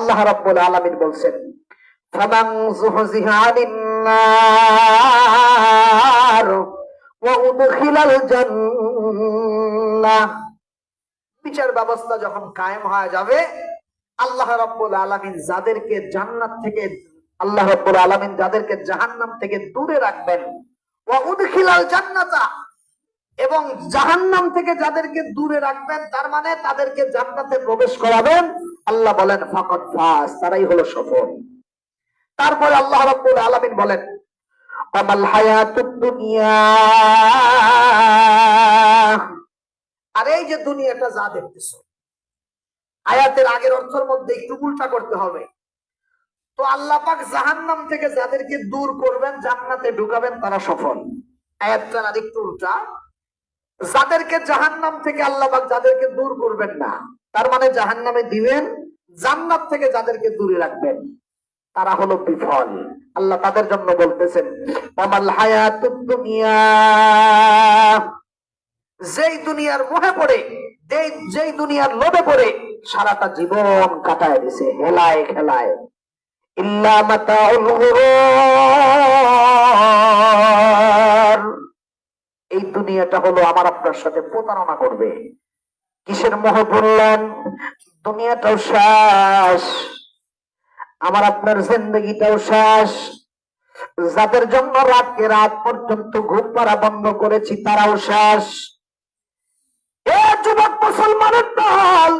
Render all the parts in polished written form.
আল্লাহ রাব্বুল আলামিন বলছেন, ফামান যুহজিহা আনিন নার ওয়া উদখিলাল জান্নাহ, বিচার ব্যবস্থা যখন কায়েম হয়ে যাবে, আল্লাহ রাব্বুল আলামিন যাদেরকে জান্নাত থেকে, আল্লাহ রাব্বুল আলামিন যাদেরকে জাহান্নাম থেকে দূরে রাখবেন, ওয়া উদখিলাল জান্নাতা, এবং জাহান্নাম থেকে যাদেরকে দূরে রাখবেন, তার মানে তাদেরকে জান্নাতে প্রবেশ করাবেন, আল্লাহ বলেন ফাকাদ ফাজ, তারাই হলো সফল। তারপরে আল্লাহ রাব্বুল আলামিন বলেন, আমাল হায়াতুদ দুনিয়া, আর এই যে দুনিয়াটা যা দেখতেছো, আয়াতের আগের অর্থের মধ্যে একটু উল্টা করতে হবে। তো আল্লাহ পাক জাহান্নাম থেকে যাদেরকে দূর করবেন, জান্নাতে ঢুকাবেন, তারা সফল। আয়াতটা আর একটু উল্টা, যাদেরকে জাহান্নাম থেকে আল্লাহ পাক যাদেরকে দূর করবেন না, তার মানে জাহান্নামে দিবেন, জান্নাত থেকে যাদেরকে দূরে রাখবেন, তারা হলো বিফল। আল্লাহ তাদের জন্য বলতেছেন, আমাল হায়াতুদ দুনিয়া, যেই দুনিয়ার মোহে পড়ে, যেই দুনিয়ার লোভে পড়ে সারাটা জীবন কাটায় দিছে হেলায় খেলায়, ইল্লা মাতাউল গুরুর, এই দুনিয়াটা হলো আমার আপনার সাথে প্রতারণা করবে। কিসের মোহে পড়লেন? দুনিয়াটাও শেষ, আমার আপনার জিন্দেগিটাও শেষ। যাদের জন্য রাতকে রাত পর্যন্ত ঘুম পাড়া বন্ধ করেছি, তারাও শেষ। এ যুবক মুসলমানের দল,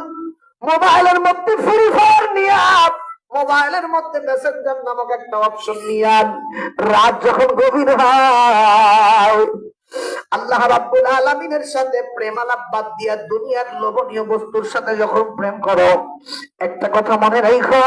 মোবাইলের মধ্যে ফ্রি ফায়ার নিয়ে, মোবাইলের মধ্যে মেসেঞ্জার নামক একটা অপশন নিয়ে, রাত যখন গভীর হয়, আল্লাহ রাব্বুল আলামিনের সাথে প্রেম আলাপ বাদ দিয়া দুনিয়ার লোভনীয় বস্তুর সাথে যখন প্রেম করো, একটা কথা মনে রাখো,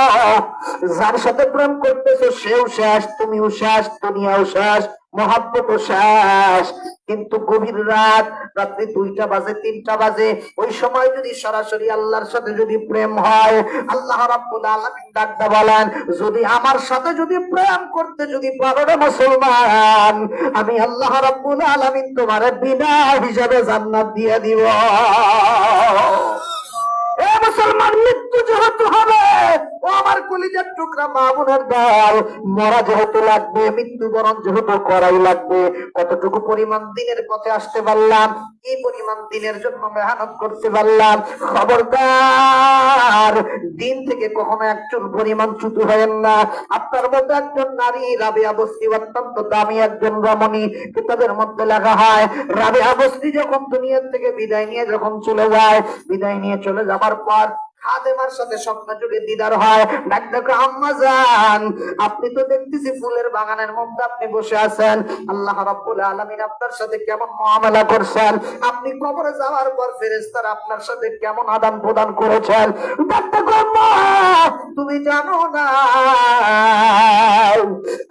যার সাথে প্রেম করতেছো সেও শেষ, তুমিও শেষ, দুনিয়াও শেষ, মহাব্বতও শেষ। কিন্তু গভীর রাত, রাত্রি 2টা বাজে 3টা বাজে, ওই সময় যদি সরাসরি আল্লাহর সাথে যদি প্রেম হয়, আল্লাহ রাব্বুল আলামিন ডাকতে বলেন, যদি আমার সাথে যদি প্রেম করতে যদি পারো রে মুসলমান, আমি আল্লাহ রাব্বুল আলামিন তোমার বিনা হিসাবে জান্নাত দিয়ে দিব। এ মুসলমান, মৃত্যু যেহেতু হবে, ও আমার কলিজার টুকরা মা বোনের দল, মরা যেহেতু লাগবে, মৃত্যুবরণ যেহেতু করাই লাগবে, কতটুকু পরিমাণ দিনের পথে আসতে পারলাম, কি পরিমাণ দিনের জন্য মেহনত করতে পারলাম। খবরদার, দিন থেকে কখনো একজন পরিমাণ চ্যুত হয়েন না। আপনার মতো একজন নারী রাবিয়া বস্তি অত্যন্ত দামি একজন রমণী, কিতাবের মধ্যে লেখা হয়, রাবিয়া বস্তি যখন দুনিয়া থেকে বিদায় নিয়ে যখন চলে যায়, বিদায় নিয়ে চলে যাবার পর খাদেমার সাথে স্বপ্ন যুগে দিদার হয়। ডাক দেখো, আম্মা জান, আপনি তো দেখতেছি ফুলের বাগানের মধ্যে আপনি বসে আছেন, আল্লাহ রাব্বুল আলামিন আপনার সাথে কেমন মুআমালা করছেন, আপনি কবরে যাওয়ার পর ফেরেশতারা আপনার সাথে কেমন আদান প্রদান করেছেন। ডাক দেখো, আম্মা, তুমি জানো না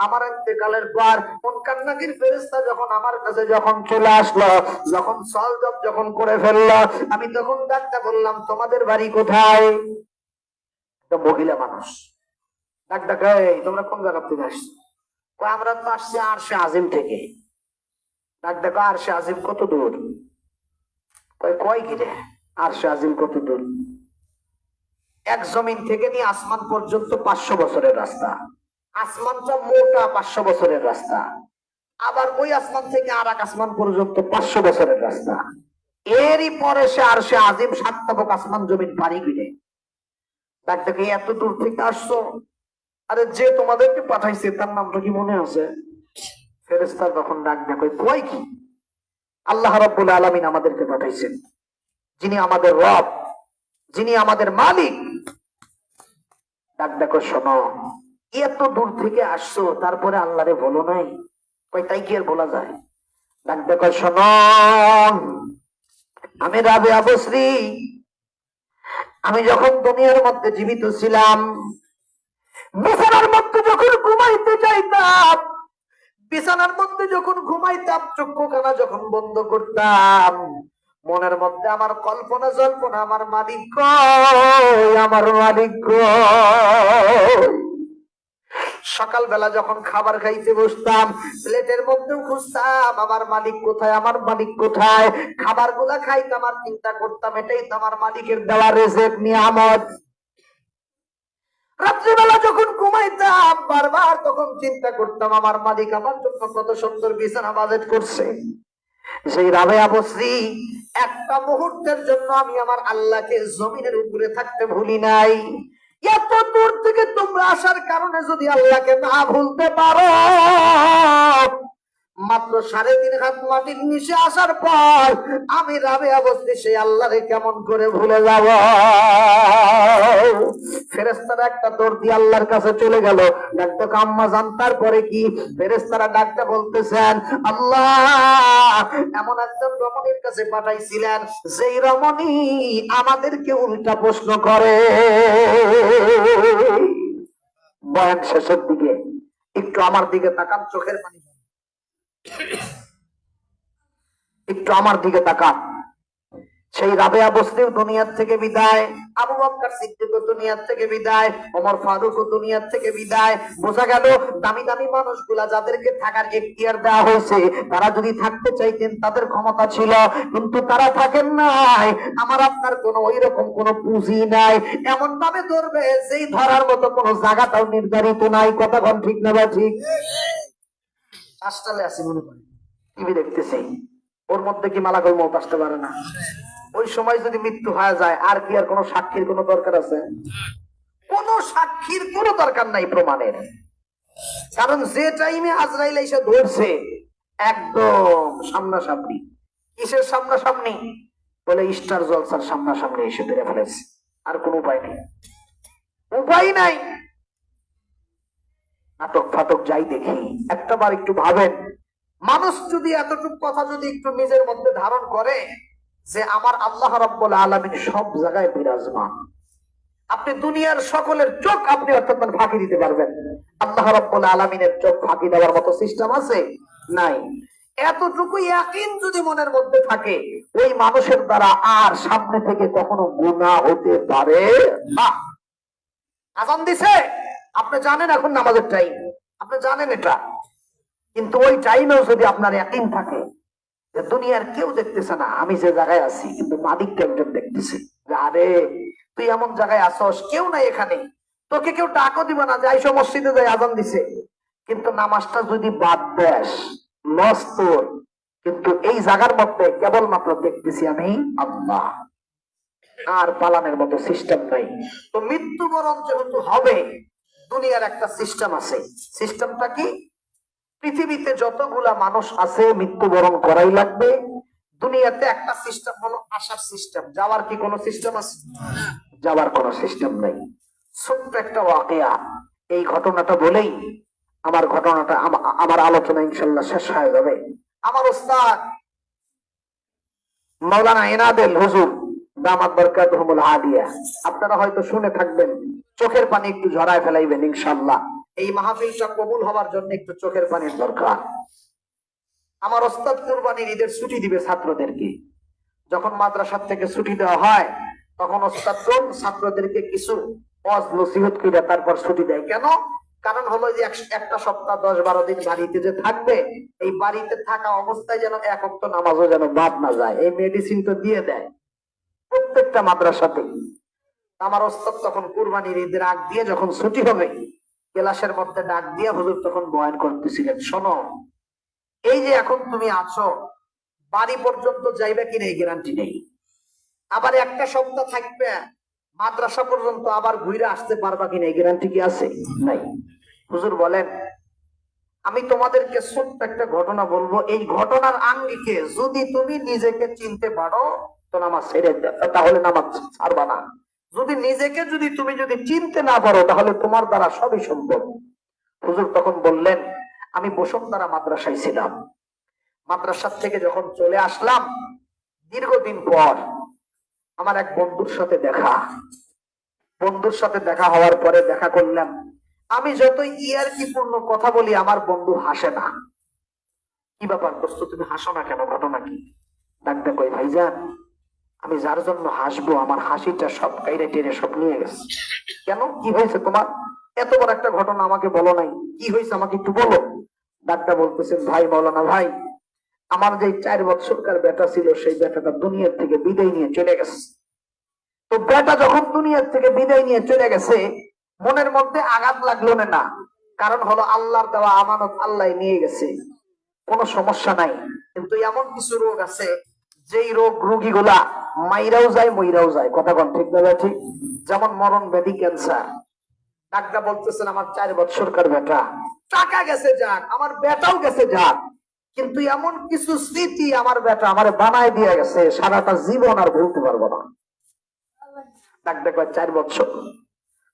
আমার ইন্তেকালের পর মুনকার নাকির ফেরেশতা যখন আমার কাছে যখন চলে আসলো, যখন সলজব যখন করে ফেললো, আমি তখন ডাকতে বললাম, তোমাদের বাড়ি কোথায়? মহিলা মানুষ ডাক ডাকে, তোমরা কোন জায়গা থেকে আসছো? আমরা তো আসছি আরশে আজিম থেকে। ডাক দেখো, আরশে আজিম কত দূর? কয় কি রে, আরশে আজিম কত দূর? এক জমিন থেকে নিয়ে আসমান পর্যন্ত 500 বছরের রাস্তা। আসমানটা মোটা 500 বছরের রাস্তা, আবার ওই আসমান থেকে আর এক আসমান পর্যন্ত 500 বছরের রাস্তা। এরই পরে সে আরশে আজিম 7 তাবক আসমান জমিন পাড়ি দিলে। ডাক দেখে, এত দূর থেকে আসছো? আরে যে তোমাদেরকে পাঠাইছে তার নামটা কি মনে আছে? ফেরেশতা তখন ডাক দেখো, কয় কি? আল্লাহ রাব্বুল আলামিন আমাদেরকে পাঠাইছেন, যিনি আমাদের রব, যিনি আমাদের মালিক। ডাক দেখো, শোনো, এত দূর থেকে আসছো, তারপরে আল্লাহরে বলো নাই? কয় তাই কি আর বলা যায়? ডাক দেখো, শোনো, আমি রাবিয়া বসরি, আমি যখন দুনিয়ার মধ্যে জীবিত ছিলাম, বিছানার মধ্যে যখন ঘুমাইতে যাইতাম, বিছানার মধ্যে যখন ঘুমাইতাম, চক্ষুখানা যখন বন্ধ করতাম, মনের মধ্যে আমার কল্পনা জল্পনা, আমার মালিক কই, আমার মালিক কই। সকালবেলা যখন খাবার খাইতে বসতাম, প্লেটের মধ্যেও খুঁজতাম আমার মালিক কোথায়, আমার মালিক কোথায়। খাবার গুলা খাইতাম আর চিন্তা করতাম, এটাই তো আমার মালিকের দেওয়া রিজিক, নিয়ামত। দেখতাম বারবার, তখন চিন্তা করতাম আমার মালিক আমার জন্য কত সুন্দর বিছানা বাজেট করছে। সেই রাবেয়া বসরি একটা মুহূর্তের জন্য আমি আমার আল্লাহকে জমিনের উপরে থাকতে ভুলি নাই। এত দূর থেকে তোমরা আসার কারণে যদি আল্লাহকে না ভুলতে পারো, মাত্র 3.5 হাত মাটির নিচে আসার পর আমি রাবেয়া বসরি সেই আল্লাহরে কেমন করে ভুলে যাব? ফেরেশতারা একটা দৌড় দিয়ে আল্লাহর কাছে চলে গেল, ডাকতে আম্মা জান। তারপরে কি? ফেরেশতারা ডাকতে বলতেছেন, আল্লাহ এমন একজন রমণীর কাছে পাঠাইছিলেন যেই রমণী আমাদেরকে উল্টা প্রশ্ন করে। বয়ান শেষের দিকে একটু আমার দিকে তাকান, চোখের পানি একটু আমার দিকে তাকান। সেই রাবেয়া বসরিও দুনিয়ার থেকে বিদায়, আবু বকর সিদ্দিকও দুনিয়ার থেকে বিদায়, ওমর ফারুকও দুনিয়ার থেকে বিদায়। বোঝা গেল দামি দামি মানুষগুলা যাদেরকে থাকার এখতিয়ার দেওয়া হয়েছে, তারা যদি থাকতে চাইতেন তাদের ক্ষমতা ছিল, কিন্তু তারা থাকেন নাই। আমার আপনার কোনো ওই রকম কোনো পুঁজি নাই, এমন ভাবে ধরবে যেই ধরার মতো কোনো জায়গাটাও নির্ধারিত নাই। কথা কোন ঠিক না বা ঠিক? হাসপাতালে আছি মনে করি, টিভি দেখতেছি, ওর মধ্যে কি মালাকুল মউত আসতে পারে না? ওই সময় যদি মৃত্যু হয়ে যায়, আর কি আর কোনো সাক্ষীর কোনো দরকার আছে? কোনো সাক্ষীর কোনো দরকার নাই, প্রমাণের। কারণ যে টাইমে আজরাইল এসে ধরছে একদম সামনাসামনি। কিসের সামনাসামনি? বলে স্টার জলসার সামনাসামনি এসে ধরে ফেলেছে, আর কোনো উপায় নেই, উপায় নাই। নাটক ফাটক যাই দেখি, একটা বার একটু ভাবেন, মানুষ যদি এতটুকু কথা যদি একটু নিজের মধ্যে ধারণ করে যে আমার আল্লাহ রাব্বুল আলামিন সব জায়গায় বিরাজমান, আপনি দুনিয়ার সকলের চোখ আপনি অর্থাৎ ফাঁকি দিতে পারবেন, আল্লাহ রাব্বুল আলামিনের চোখ ফাঁকি দেওয়ার মতো সিস্টেম আছে? নাই। এতটুকু ইয়াকিন যদি মনের মধ্যে থাকে, ওই মানুষের দ্বারা আর সামনে থেকে কখনো গুনাহ হতে পারে না। আযান দিছে, আপনি জানেন এখন নামাজের টাইম, আপনি জানেন এটা, কিন্তু ওই টাইমেও যদি আপনার ইয়াকিন থাকে যে দুনিয়ার কেউ দেখতেছে না, আমি যে জায়গায় আছি কিন্তু মালিককে একজন দেখতেছে, আরে তুই এমন জায়গায় আসস, কেউ নাই এখানে, তোকে কেউ ডাকও দিবে না যে আইসো মসজিদে যাই, আযান দিছে, কিন্তু নামাজটা যদি বাদ দেস লস তোর। কিন্তু এই জায়গার মধ্যে কেবলমাত্র দেখতেছি আমি আল্লাহ, আর পালানের মতো সিস্টেম নাই। তো মৃত্যুবরণ যেহেতু হবে, দুনিয়ার একটা সিস্টেম আছে। সিস্টেমটা কি? পৃথিবীতে যতগুলা মানুষ আছে মৃত্যুবরণ করাই লাগবে। দুনিয়াতে একটা সিস্টেম হলো আসার সিস্টেম, যাওয়ার কি কোনো সিস্টেম আছে? যাওয়ার কোনো সিস্টেম নাই। ছোট্ট একটা ওয়াকিয়া, এই ঘটনাটা বলেই আমার আলোচনা ইনশাল্লাহ শেষ হয়ে যাবে। আমার ওস্তাদ মাওলানা এনাদেল হুজুর দামাত বরকাতুহুমুল আলিয়া, আপনারা হয়তো শুনে থাকবেন, চোখের পানি একটু ঝরায় ফেলাইবেন ইনশাল্লাহ। এই মাহফিলটা কবুল হওয়ার জন্য একটু চোখের পানির দরকার। আমার ওস্তাদ কুরবানির ঈদের ছুটি দিবে ছাত্রদেরকে। যখন মাদ্রাসা থেকে ছুটি দেওয়া হয়, তখন ওস্তাদ ছাত্রদেরকে কিছু ওয়াজ নসিহত করে তারপর ছুটি দেয়। কেন? কারণ হলো যে একটা সপ্তাহ 10-12 দিন বাড়িতে যে থাকবে, এই বাড়িতে থাকা অবস্থায় যেন এক ওয়াক্ত নামাজও যেন বাদ না যায়, এই মেডিসিন তো দিয়ে দেয় প্রত্যেকটা মাদ্রাসাতে। আমার ওস্তাদ তখন কুরবানির ঈদের আগ দিয়ে যখন ছুটি হবে, ক্লাসের মধ্যে ডাক দিয়ে হুজুর তখন বয়ান করতেছিলেন, শোনো, এই যে এখন তুমি আছো, বাড়ি পর্যন্ত যাইবে কিনা এই গ্যারান্টি নেই, আবার একটা সপ্তাহ থাকবে, মাদ্রাসা পর্যন্ত আবার ঘুরে আসতে পারবা কিনা এই গ্যারান্টি কি আছে? নাই। হুজুর বলেন, আমি তোমাদেরকে ছোট্ট একটা ঘটনা বলবো, এই ঘটনার আঙ্গিকে যদি তুমি নিজেকে চিনতে পারো তো নামাজ ছেড়ে দাও, তাহলে নামাজ ছাড়বা না। যদি নিজেকে তুমি যদি চিনতে না পারো, তাহলে তোমার দ্বারা সবই সম্ভব। হুজুর তখন বললেন, আমি বসুন্ধরা মাদ্রাসায় ছিলাম, মাদ্রাসা থেকে যখন চলে আসলাম, দীর্ঘদিন পর আমার এক বন্ধুর সাথে দেখা হওয়ার পরে দেখা করলাম, আমি যত ইয়ারকি পূর্ণ কথা বলি আমার বন্ধু হাসে না। কি ব্যাপার দোস্ত, তুমি হাসো না কেন, ঘটনা কি? ডাকতে কই, ভাইজান আমি যার জন্য হাসবো আমার হাসিটা সব কাইরে টেরে সব নিয়ে গেছে। কেন, কি হয়েছে তোমার? এত বড় একটা ঘটনা আমাকে বলো নাই, কি হয়েছে আমাকে একটু বলো। ডাক্তার বলতেছেন, ভাই মাওলানা ভাই, আমার যে 4 বছরকার বেটা ছিল, সেই বেটাটা দুনিয়ার থেকে বিদায় নিয়ে চলে গেছে। তো বেটা যখন দুনিয়ার থেকে বিদায় নিয়ে চলে গেছে, মনের মধ্যে আঘাত লাগলো না, কারণ হলো আল্লাহর দেওয়া আমানত আল্লাহ নিয়ে গেছে, কোনো সমস্যা নাই। কিন্তু এমন কিছু রোগ আছে যেই রোগীগুলা মাইরাও যায় মইরাও যায়, কথা কোন ঠিক না ঠিক? যেমন মরণ ব্যাধি ক্যান্সার। ডাক্তার বলতেছেন আমার 4 বছরকার বেটা, টাকা গেছে যাক, আমার বেটাও গেছে যাক, কিন্তু এমন কিছু স্মৃতি আমার বেটা আমার বানায় দিয়ে গেছে, সারাটা জীবন আর ভুলতে পারবো না। ডাক্তার কয় 4 বছর,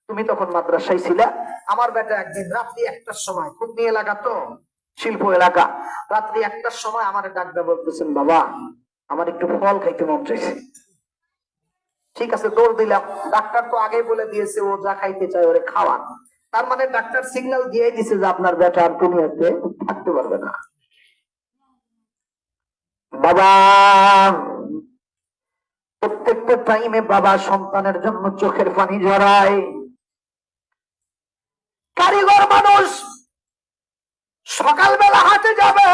তুমি তখন মাদ্রাসায় ছিলা। আমার বেটা একদিন রাত্রি 1টার সময়, খুব নিয়ে এলাকা তো, শিল্প এলাকা, রাত্রি 1টার সময় আমার ডাক্তার বলতেছেন বাবা আমার একটু ফল খাইতে মন চাইছে। ঠিক আছে, দৌড় দিলাম। ডাক্তার তো আগেই বলে দিয়েছে ও যা খাইতে চায় ওরে খাওয়ান। তার মানে ডাক্তার সিগন্যাল দিয়ে দিছে যে আপনার বেটা আর দুনিয়াতে থাকতে পারবে না। বাবা প্রত্যেকটা টাইমে বাবা সন্তানের জন্য চোখের পানি ঝরায়। কারিগর মানুষ সকালবেলা হাটে যাবে,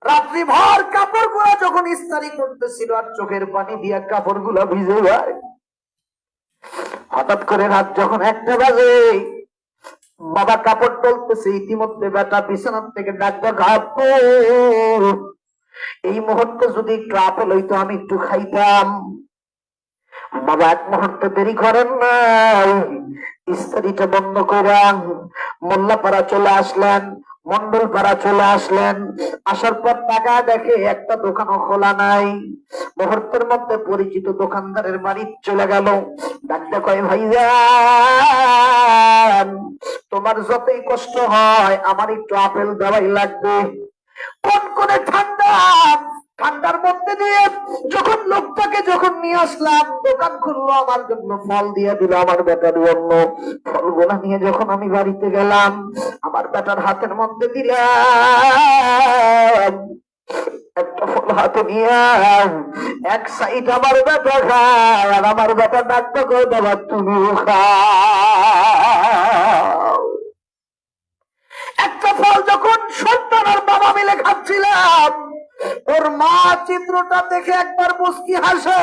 রাত্রি ভর কাপড় গুলা যখন ইস্তারি করতেছিল আর চোখের পানি দিয়ে কাপড় গুলা ভিজে যায়, হঠাৎ করে রাত যখন 1টা বাজে বাবা কাপড় তুলতেছে, ইতিমধ্যে বেটা বিছানার থেকে ডাক্তার ঘাটতো, এই মুহূর্তে যদি একটু আপেল হইতো আমি একটু খাইতাম। বাবা এক মুহূর্তে দেরি করেন নাই, ইস্তারিটা বন্ধ করে মোল্লাপাড়া চলে আসলেন, মন্ডলপাড়া চলে আসলেন। আসার পর টাকা দেখে একটা দোকানও খোলা নাই। মুহূর্তের মধ্যে পরিচিত দোকানদারের বাড়ি চলে গেল। ডাক্তার কয় ভাইজান তোমার যতই কষ্ট হয় আমার একটু আপেল দেওয়াই লাগবে। কোন কোন ঠান্ডা, ঠান্ডার মধ্যে দিয়ে যখন লোকটাকে যখন নিয়ে আসলাম, দোকান খুললো, আমার জন্য ফল দিয়ে দিল আমার বেটার জন্য। ফলগুলা নিয়ে যখন আমি বাড়িতে গেলাম, আমার বেটার হাতের মধ্যে দিলাম, একটা ফল হাতে নিয়ে এক সাইড আমার বেটা খায় আর আমার বেটা ডাক্তার করে বাবা তুমিও খাও। একটা ফল যখন সন্তান আর বাবা মিলে খাচ্ছিলাম, ওর মা চিত্রটা দেখে একবার মুস্কি হাসে,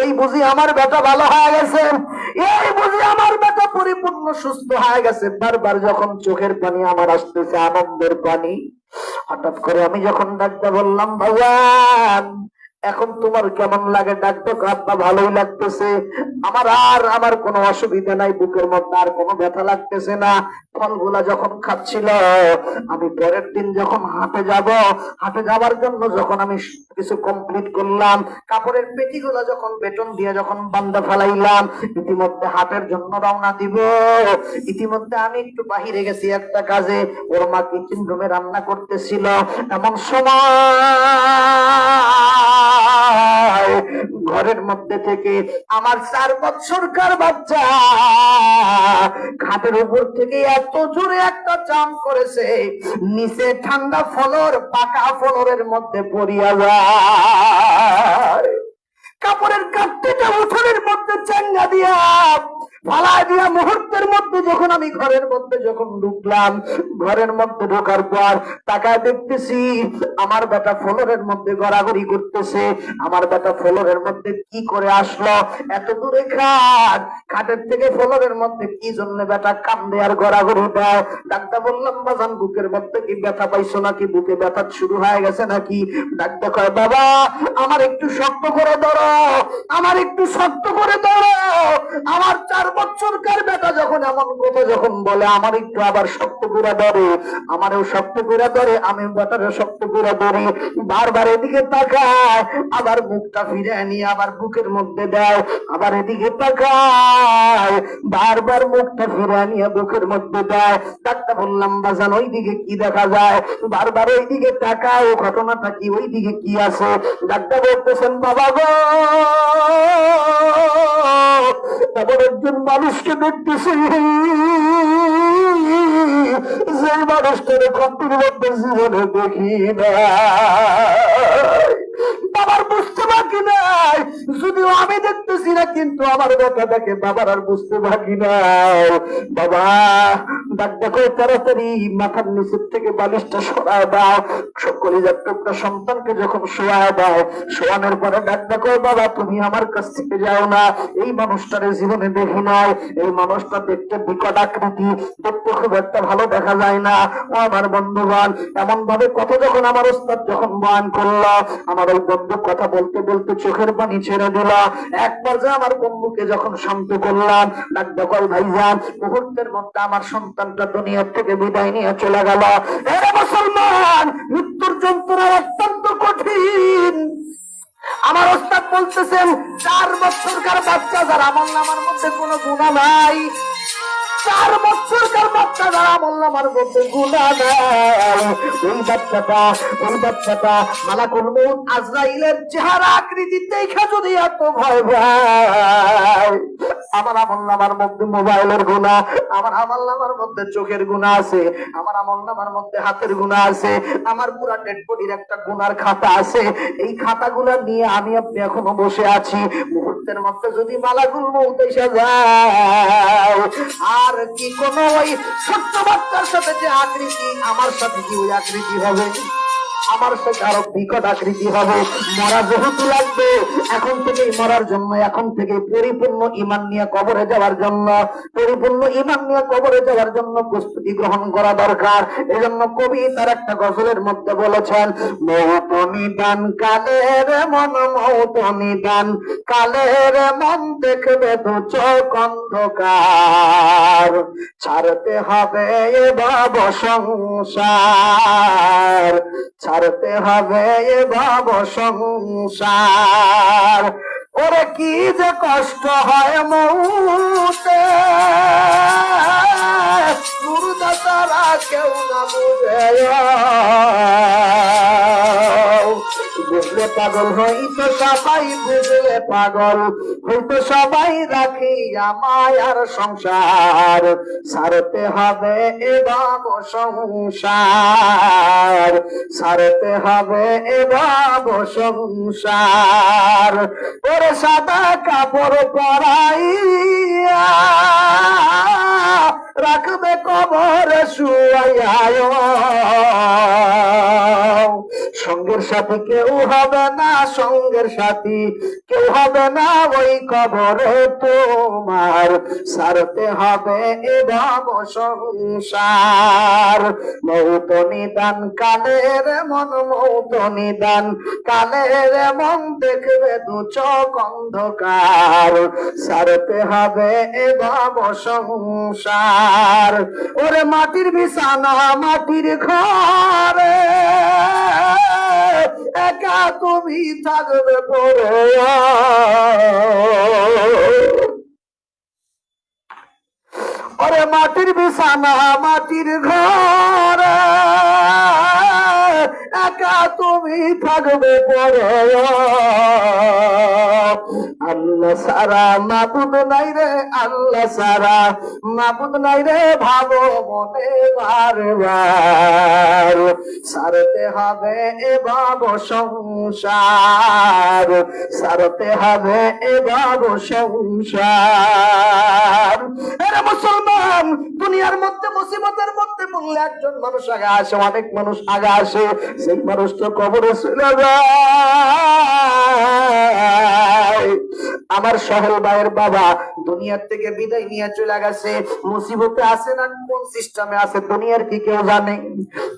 এই বুঝি আমার বেটা ভালো হয়ে গেছে, এই বুঝি আমার বেটা পরিপূর্ণ সুস্থ হয়ে গেছে। বারবার যখন চোখের পানি আমার আসতেছে, আনন্দের পানি। হঠাৎ করে আমি যখন ডাক্তার বললাম ভগবান এখন তোমার কেমন লাগে? ডাক্তার আব্বা ভালোই লাগতেছে, আমার কোনো অসুবিধা নাই, বুকের মধ্যে আর কোনো ব্যথা লাগতেছে না। ফলগুলা যখন খাচ্ছিল, আমি পরের দিন যখন হাটে যাব, হাটে যাবার জন্য যখন আমি কিছু কমপ্লিট করলাম, কাপড়ের পেটিগুলা যখন বেতন দিয়ে যখন বান্ধা ফেলাইলাম, ইতিমধ্যে হাটের জন্য রওনা দিব। ইতিমধ্যে আমি একটু বাহিরে গেছি একটা কাজে, ওর মা কিচেন রুমে রান্না করতেছিল। এমন সময় ঘরের মধ্যে থেকে আমার 4 বছরকার বাচ্চা খাটের উপর থেকে এত জোরে একটা জাম করেছে, নিচে ঠান্ডা ফলর পাকা ফলরের মধ্যে পড়িয়া যায়। কাপড়ের কাপড়টা উঠোনের মধ্যে চাঙ্গা দিয়া ফালায় দিয়া মুহূর্তের মধ্যে যখন আমি ঘরের মধ্যে যখন ঢুকলাম, ঘরের মধ্যে ঢোকার পর তাকায় দেখতেছি আমার বেটা ফ্লোরের মধ্যে গড়াগড়ি করতেছে। আমার বেটা ফ্লোরের মধ্যে কি করে আসলো? এত দূরে খাট, খাটের থেকে ফ্লোরের মধ্যে কি জন্য বেটা কান্দে আর গড়াগড়ি দেয়? ডাক্তার বললাম বাজান বুকের মধ্যে কি ব্যথা পাইছো নাকি? বুকে ব্যথা শুরু হয়ে গেছে নাকি? ডাক্তার কয় বাবা আমার একটু শক্ত করে ধরো, আমার একটু শক্ত করে ধরো। আমার 4 বছরকার বেটা যখন এমন কথা যখন বলে, আমার একটু আবার শক্ত করে ধরে, আমারও শক্ত করে ধরে, আমি বেটারও শক্ত করে ধরি। বারবার এদিকে তাকায়, আবার মুখটা ফিরে নিয়ে আবার বুকের মধ্যে দেয়, আবার এদিকে তাকায়, বারবার মুখটা ফিরে নিয়ে বুকের মধ্যে দেয়। ডাক্তার বললাম বাজান ওই দিকে কি দেখা যায়? বারবার ওই দিকে তাকায়, ঘটনাটা কি, ওই দিকে কি আছে? ডাক্তার বলতেছেন বাবা গো এমন একজন মানুষকে দেখতেছি যে মানুষটার কন্টির মধ্যে জীবনে দেখি না। বাবার বুঝতে বাকি নাই, যদিও আমি দেখতেছি না, কিন্তু আমার কথা দেখে বাবার আর বুঝতে বাকি নাই। বাবা ডাক দেখো তাড়াতাড়ি মাথার নিচের থেকে বালিশটা সরায় দাও। কলিজার টুকরা সন্তানকে যখন শোয়ায় দেয়, শোয়ানোর পরে ডাক দেখো বাবা তুমি আমার কাছ থেকে যাও না, এই মানুষটারে জীবনে দেখি নাই, এই মানুষটা দেখতে বিকট আকৃতি, দেখতে খুব একটা ভালো দেখা যায় না। ও আমার বন্ধুগণ, এমন ভাবে কত যখন আমার ওস্তাদ যখন বয়ান করলো, আমার ওই বন্ধু কথা বলতে বলতে চোখের পানি ছেড়ে দিল। এক পর্যায়ে আমার বন্ধুকে যখন শান্ত করলাম, ডাক দেখো ভাইজান মুহূর্তের মধ্যে আমার সন্তানটা দুনিয়ার থেকে বিদায় নিয়ে চলে গেল। এরে মুসলমান, মৃত্যুর যন্ত্রণা অত্যন্ত কঠিন। আমার ওস্তাদ বলতেছেন 4 বছরকার বাচ্চা যার আমলনামার মধ্যে কোনো গুনাহ নাই, 4 বছরকার বাচ্চা যার আমলনামার মধ্যে গুনাহ নাই, ওই বাচ্চাটা মালাকুল মউত আজরাইলের চেহারা আকৃতি দেখে যদি এত ভয় পায়, আমার আমলনামার মধ্যে মোবাইলের গুনাহ, আমার আমলনামার মধ্যে চোখের গুনাহ আছে, আমার আমলনামার মধ্যে হাতের গুনাহ আছে, আমার পুরা ডেড বডির একটা গুনার খাতা আছে। এই খাতাগুলো নিয়ে আমি আপনি এখনো বসে আছি। মুহূর্তের মধ্যে যদি মালাকুল মউত এসে যায়, আর কি কোন ওই ছোট্ট বাচ্চার সাথে যে আকৃতি, আমার সাথে কি ওই আকৃতি হবে? আমার সাথে আরো বিকট আকৃতি হবে। মরা যেহেতু লাগবে, এখন থেকেই মরার জন্য, এখন থেকে পরিপূর্ণ ঈমান নিয়ে কবরে যাওয়ার জন্য, পরিপূর্ণ ঈমান নিয়ে কবরে যাওয়ার জন্য প্রস্তুতি গ্রহণ করা দরকার। এজন্য কবি তার একটা গজলের মধ্যে বলেছেন, মৌত নিদান কালের মন, মৌত নিদান কালের মন, দেখবে দু চোখ অন্ধকার, ছাড়তে হবে এ ভাব সংসার, ছাড়তে হবে এ ভাব সংসার। ওরে কি যে কষ্ট হয় মৌতে, মুর্দা তারা কেউ না বুঝে, বুঝলে পাগল হইতো সবাই, বুঝলে পাগল হইতো সবাই, রাখি মায়ার সংসার, ছাড়তে হবে এ ভাব সংসার, ছাড়তে হবে এ ভাব সংসার। ওরে সাদা কাপড় পরাইয়া রাখবে কবরে শুয়াইয়া, সঙ্গের সাথী কেউ হবে না, সঙ্গের সাথী কেউ হবে না ওই কবরে তোমার, ছাড়তে হবে এ ভাব সংসার। মৌত নিদান কালের মন, মৌত নিদান কালের মন, দেখবে দু চোখ অন্ধকার, ছাড়তে হবে এ ভাব সংসার। ওরে মাটির বিছানা মাটির ঘরে, একা তুমি থাকবে পড়ে, ওরে মাটির বিছানা মাটির ঘরে, একা তুমি থাকবে পড়ে, আল্লাহ সারা মাবুদ নাই রে, আল্লাহ সারা মাবুদ নাই রে, ভাবো মনে বারবার, ছাড়তে হবে এ ভাব সংসার, ছাড়তে হবে এ ভাব সংসার। এরা মুসলমান, দুনিয়ার মধ্যে মুসিবতের মধ্যে বললে একজন মানুষ আগে আসে, অনেক মানুষ আগে আসে, সেই মানুষটা কবরে চলে যায়। আমার সহেল ভাইয়ের বাবা দুনিয়ার থেকে বিদায় নিয়ে চলে গেছে, মুসিবতে আছে না কোন সিস্টেমে আছে দুনিয়ার কি কেউ জানে?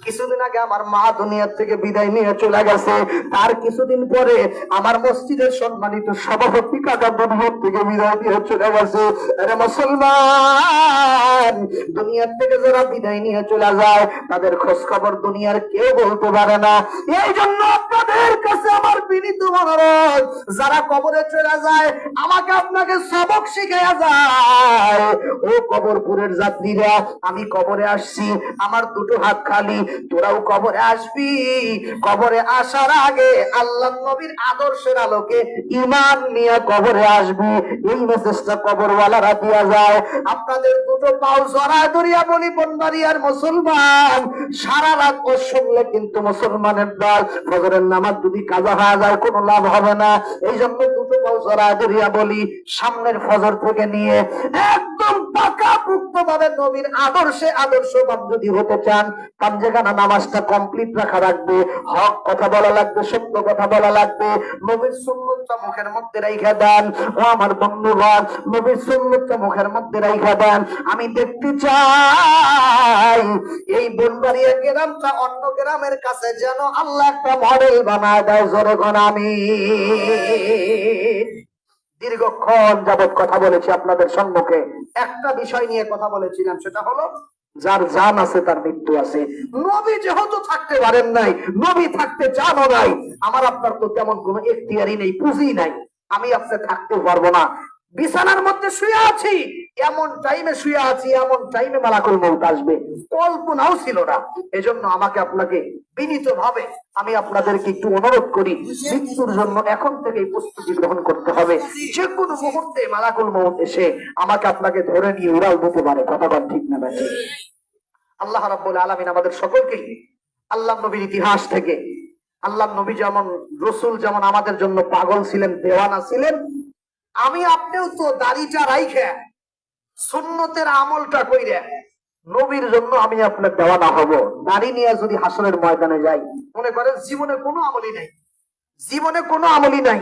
কিছুদিন আগে আমার মা দুনিয়ার থেকে বিদায় নিয়ে চলে গেছে, তার কিছুদিন পরে আমার মসজিদের সম্মানিত সভাপতি কাকা দুনিয়ার থেকে বিদায় নিয়ে চলে গেছে। আরে মুসলমান, দুনিয়ার থেকে যারা বিদায় নিয়ে চলে যায় তাদের খোঁজ খবর দুনিয়ার কেউ বলতে পারে না। এই জন্য আপনাদের কাছে আমার বিনীত অনুরোধ, যারা কবরে চলে যায় আমাকে আপনাকে সবক শিখাইয়া যায়। ও কবরপুরের যাত্রীরা, আমি কবরে আসছি, আমার দুটো হাত খালি, তোরাও কবরে আসবি। কবরে আসার আগে আল্লাহ নবীর আদর্শের আলোকে ঈমান নিয়ে কবরে আসবি, এই মেসেজটা কবরওয়ালারা দিয়া যায়। আপনাদের দুটো পাও জড়ায় ধরিয়া বলি বনবাড়িয়ার মুসলমান, সারা রাত ও শুনলে কিন্তু মুসলমানের দল ফজরের নামাজ যদি কাজা হয়ে যায় কোনো লাভ হবে না। এই জন্য দুটো পাও জড়ায় ধরিয়া বলি, সামনের ফজর থেকে নিয়ে একদম পাকাপোক্ত ভাবে নবীর আদর্শে আদর্শবান যদি হতে চান, পাঞ্জেখানা নামাজটা কমপ্লিট রাখা লাগবে, হক কথা বলা লাগবে, সত্য কথা বলা লাগবে, নবীর সুন্নতটা মুখের মধ্যে রাইখা দেন। ও আমার বন্ধুগণ, নবীর সুন্নতটা মুখের মধ্যে রাইখা দেন। আমি দেখতে চাই এই বনবাড়িয়া গ্রামটা অন্য গ্রামের কাছে যেন আল্লাহ একটা মডেল বানায় দেয়। জোরে কোন আমি। দীর্ঘক্ষণ যাবৎ কথা বলেছি আপনাদের সম্মুখে, একটা বিষয় নিয়ে কথা বলেছিলাম, সেটা হলো যার জান আছে তার মৃত্যু আছে। নবী যেহেতু থাকতে পারেন নাই, নবী থাকতে চানও নাই, আমার আপনার তো তেমন কোনো এখতিয়ারই নেই, পুঁজি নাই, আমি আপনি থাকতে পারবো না। বিছানার মধ্যে শুয়ে আছি, এমন টাইমে শুয়ে আছি, এমন টাইমে মালাকুল মউত আসবে, কল্পনাও ছিল না। এজন্য আমাকে আপনাকে বিনীত ভাবে আমি আপনাদেরকে একটু অনুরোধ করি, মৃত্যুর জন্য এখন থেকেই প্রস্তুতি গ্রহণ করতে হবে। যে কোনো মুহূর্তে মালাকুল মউত এসে আমাকে আপনাকে ধরে নিয়ে উড়াল দিতে পারে। কথা বল ঠিক না ঠিক? আল্লাহ রাব্বুল আলামিন আমাদের সকলকে আল্লাহ নবীর ইতিহাস থেকে, আল্লাহ নবী যেমন, রসুল যেমন আমাদের জন্য পাগল ছিলেন, দেওয়ানা ছিলেন, আমি আপনিও তো দাড়িটা রাইখা সুন্নতের আমলটা কইরা নবীর জন্য আমি আপনার দেওয়ানা হব। দাড়ি নিয়ে যদি হাসরের ময়দানে যাই, মনে করেন জীবনে কোনো আমলই নাই, জীবনে কোনো আমলই নাই।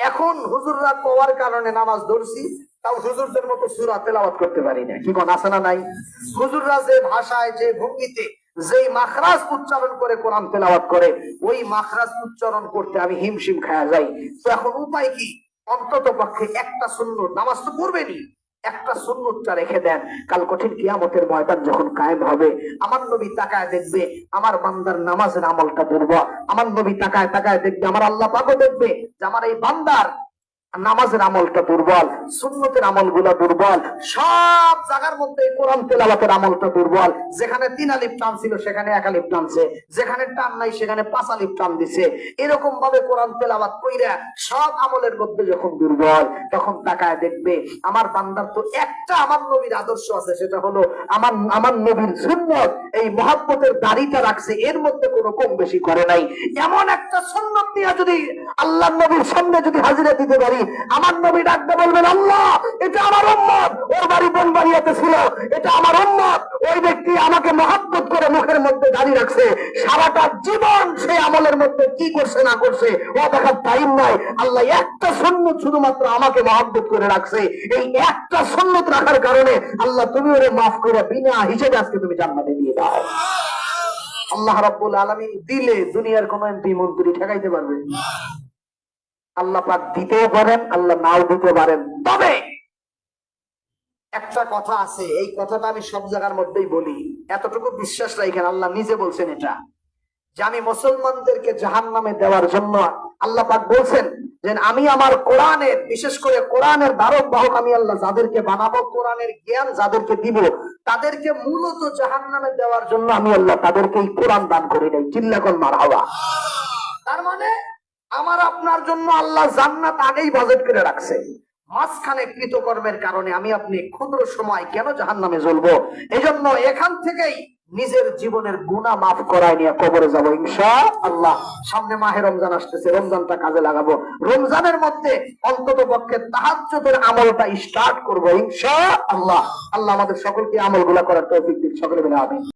এখন হুজুররা কোয়ার কারণে নামাজ ধরছি, তাও হুজুরদের মতো সূরা তেলাওয়াত করতে পারি না। কি কোন আছে না নাই? হুজুররা যে ভাষায়, যে ভঙ্গিতে, যেই মাখরাজ উচ্চারণ করে কোরআন তেলাওয়াত করে, ওই মাখরাজ উচ্চারণ করতে আমি হিমশিম খায়া যাই। তো এখন উপায় কি? অন্তত পক্ষে একটা সুন্নত, নামাজ তো পড়বেনি, একটা সুন্নতটা রেখে দেন। কাল কঠিন কিয়ামতের ময়দান যখন কায়েম হবে, আমার নবী তাকায় দেখবে আমার বান্দার নামাজের আমলটা দুর্বল। আমার নবী তাকায় তাকায় দেখবে, আমার আল্লাহ পাকও দেখবে যে আমার এই বান্দার নামাজের আমলটা দুর্বল, সুন্নতের আমলগুলো দুর্বল, সব জায়গার মধ্যে কোরআন তেলাওয়াতের আমলটা দুর্বল। যেখানে 3 আলিফ টান ছিল সেখানে 1 আলিফ টানছে, যেখানে টান নাই সেখানে 5 আলিফ টান দিছে। এরকম ভাবে কোরআন তেলাওয়াত কইরা সব আমলের মধ্যে যখন দুর্বল, তখন তাকায় দেখবে আমার বান্দার তো একটা আমার নবীর আদর্শ আছে, সেটা হলো আমার নবীর সুন্নত, এই মহব্বতের দাড়িটা রাখছে, এর মধ্যে কোনো কম বেশি করে নাই। এমন একটা সুন্নত নিয়ে যদি আল্লাহর নবীর সামনে যদি হাজিরা দিতে পারি, আমার নবী ডাকতে বলবেন, আল্লাহ এটা আমার উম্মত, ওর বাড়ি বনবাড়িয়াতে ছিল, এটা আমার উম্মত। ওই ব্যক্তি আমাকে মহব্বত করে মুখের মধ্যে দাঁড়িয়ে রাখছে, সারাটা জীবন সেই আমলের মধ্যে কি করছে না করছে ও দেখার টাইম নাই। আল্লাহ একটা সুন্নত শুধুমাত্র আমাকে মহব্বত করে রাখছে, এই একটা সুন্নত রাখার কারণে আল্লাহ তুমি ওরে মাফ করে বিনা হিসেবে আজকে তুমি জান্নাতে দিয়ে দাও। আল্লাহ রাব্বুল আলামিন দিলে দুনিয়ার কোন এমপি মন্ত্রী ঠেকাইতে পারবে? আল্লাহ পাক দিতেও পারেন, আল্লাহ নাও দিতে পারেন। তবে একটা কথা আছে, এই কথাটা আমি সব জায়গার মধ্যেই বলি, এতটুকু বিশ্বাস রাখেন, আল্লাহ নিজে বলছেন এটা, যে আমি মুসলমানদেরকে জাহান্নামে দেওয়ার জন্য আল্লাহ পাক বলছেন যে আমি আমার কোরআনের, বিশেষ করে কোরআনের ধারক বাহক আমি আল্লাহ যাদেরকে বানাবো, কোরআনের জ্ঞান যাদেরকে দিব, তাদেরকে মূলত জাহান্নামে দেওয়ার জন্য আমি আল্লাহ তাদেরকে এই কোরআন দান করে দেই। চিল্লাকন মারহাবা। তার মানে আমার আপনার জন্য আল্লাহ জান্নাত আগেই বাজেট করে রাখছে, মাঝখানে কৃতকর্মের কারণে আমি আপনি ক্ষুদ্র সময় কেন জাহান্নামে জ্বলবো? এজন্য এখান থেকেই নিজের জীবনের গুনাহ মাফ করায় নিয়ে কবরে যাবো ইনশাআল্লাহ। সামনে মাহে রমজান আসতেছে, রমজানটা কাজে লাগাবো, রমজানের মধ্যে অন্তত পক্ষে তাহাজ্জুদের আমলটা স্টার্ট করবো ইনশাআল্লাহ। আল্লাহ আমাদের সকলকে আমলগুলা করার তৌফিক দিন, সকলে বলে আমিন।